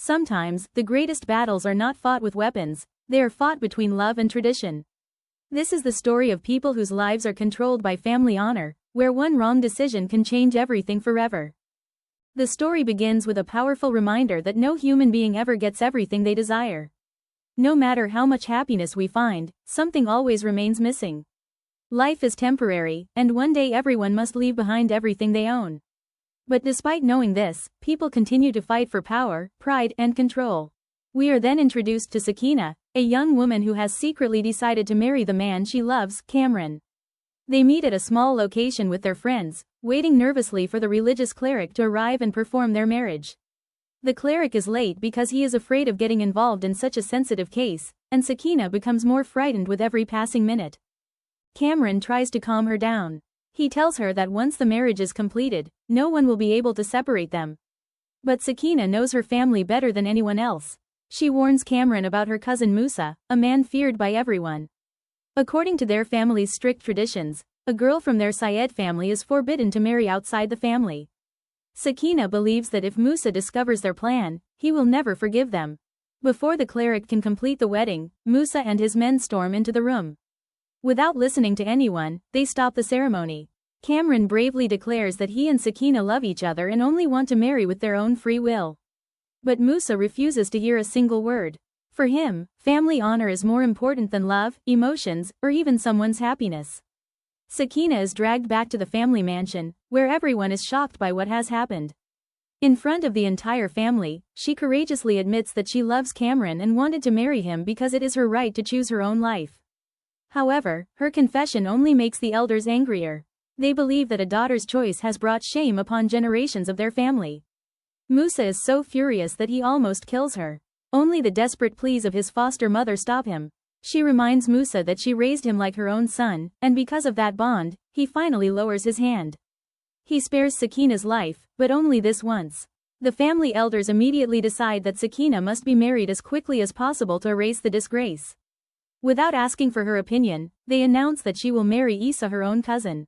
Sometimes, the greatest battles are not fought with weapons, they are fought between love and tradition. This is the story of people whose lives are controlled by family honor, where one wrong decision can change everything forever. The story begins with a powerful reminder that no human being ever gets everything they desire. No matter how much happiness we find, something always remains missing. Life is temporary, and one day everyone must leave behind everything they own. But despite knowing this, people continue to fight for power, pride, and control. We are then introduced to Sakina, a young woman who has secretly decided to marry the man she loves, Cameron. They meet at a small location with their friends, waiting nervously for the religious cleric to arrive and perform their marriage. The cleric is late because he is afraid of getting involved in such a sensitive case, and Sakina becomes more frightened with every passing minute. Cameron tries to calm her down. He tells her that once the marriage is completed, no one will be able to separate them. But Sakina knows her family better than anyone else. She warns Cameron about her cousin Musa, a man feared by everyone. According to their family's strict traditions, a girl from their Syed family is forbidden to marry outside the family. Sakina believes that if Musa discovers their plan, he will never forgive them. Before the cleric can complete the wedding, Musa and his men storm into the room. Without listening to anyone, they stop the ceremony. Cameron bravely declares that he and Sakina love each other and only want to marry with their own free will. But Musa refuses to hear a single word. For him, family honor is more important than love, emotions, or even someone's happiness. Sakina is dragged back to the family mansion, where everyone is shocked by what has happened. In front of the entire family, she courageously admits that she loves Cameron and wanted to marry him because it is her right to choose her own life. However, her confession only makes the elders angrier. They believe that a daughter's choice has brought shame upon generations of their family. Musa is so furious that he almost kills her. Only the desperate pleas of his foster mother stop him. She reminds Musa that she raised him like her own son, and because of that bond, he finally lowers his hand. He spares Sakina's life, but only this once. The family elders immediately decide that Sakina must be married as quickly as possible to erase the disgrace. Without asking for her opinion, they announce that she will marry Isa, her own cousin.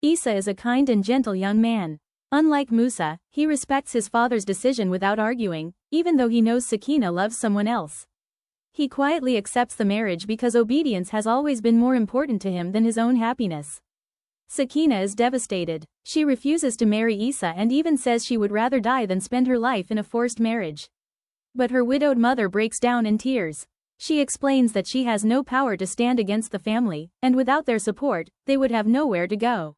Isa is a kind and gentle young man. Unlike Musa, he respects his father's decision without arguing, even though he knows Sakina loves someone else. He quietly accepts the marriage because obedience has always been more important to him than his own happiness. Sakina is devastated. She refuses to marry Isa and even says she would rather die than spend her life in a forced marriage. But her widowed mother breaks down in tears. She explains that she has no power to stand against the family, and without their support, they would have nowhere to go.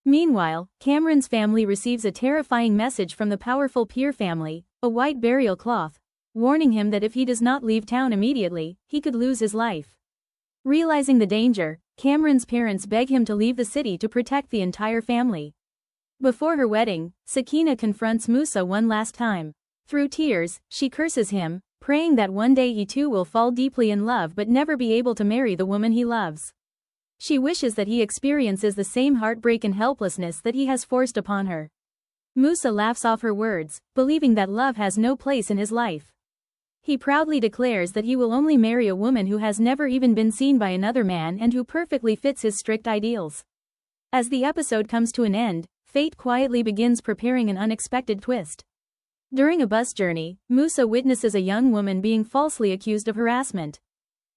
Meanwhile, Cameron's family receives a terrifying message from the powerful Peer family, a white burial cloth, warning him that if he does not leave town immediately, he could lose his life. Realizing the danger, Cameron's parents beg him to leave the city to protect the entire family. Before her wedding, Sakina confronts Musa one last time. Through tears, she curses him, praying that one day he too will fall deeply in love but never be able to marry the woman he loves. She wishes that he experiences the same heartbreak and helplessness that he has forced upon her. Musa laughs off her words, believing that love has no place in his life. He proudly declares that he will only marry a woman who has never even been seen by another man and who perfectly fits his strict ideals. As the episode comes to an end, fate quietly begins preparing an unexpected twist. During a bus journey, Musa witnesses a young woman being falsely accused of harassment.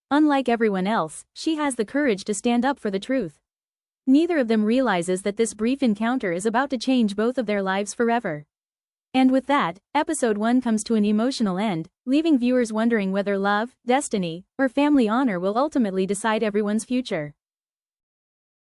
Unlike everyone else, she has the courage to stand up for the truth. Neither of them realizes that this brief encounter is about to change both of their lives forever. And with that, episode 1 comes to an emotional end, leaving viewers wondering whether love, destiny, or family honor will ultimately decide everyone's future.